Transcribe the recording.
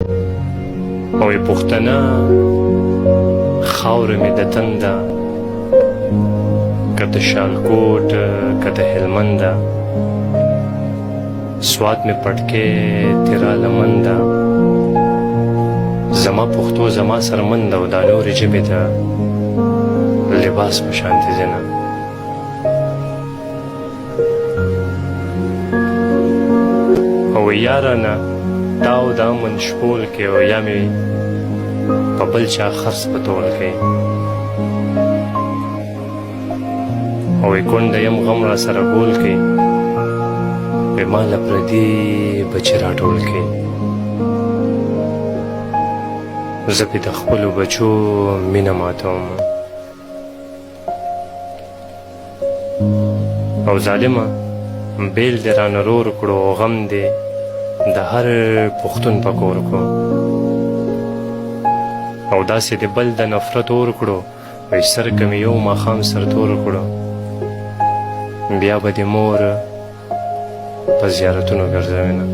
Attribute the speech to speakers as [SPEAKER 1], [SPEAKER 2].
[SPEAKER 1] او ای پښتنه خاوره مې د تنده، که د شالکوټ که د هلمند ده، سوات مې پټکې تیرا لمن ده. زما پښتو زما سره من ده، او دا نورې ژبې ته لباس په شانتې ځینه. او یارانه دا او دا من شپول کې، او یا مې په بل چا خرڅ په تول کې. او کونډه یم غم را سره ګول کې، وې ما له پردي بچي راټول کې. زه پې د خپلو بچو مینه ماتوم. او ظالمه بیل دې رانه رور کړو، غم دې د هر پښتون په کور کړو. او داسې د بل د نفرت اور کړو، وای سر که مې یو ماښام سرتور کړو. بیا به دې مور په زیارتونو ګرځوینه.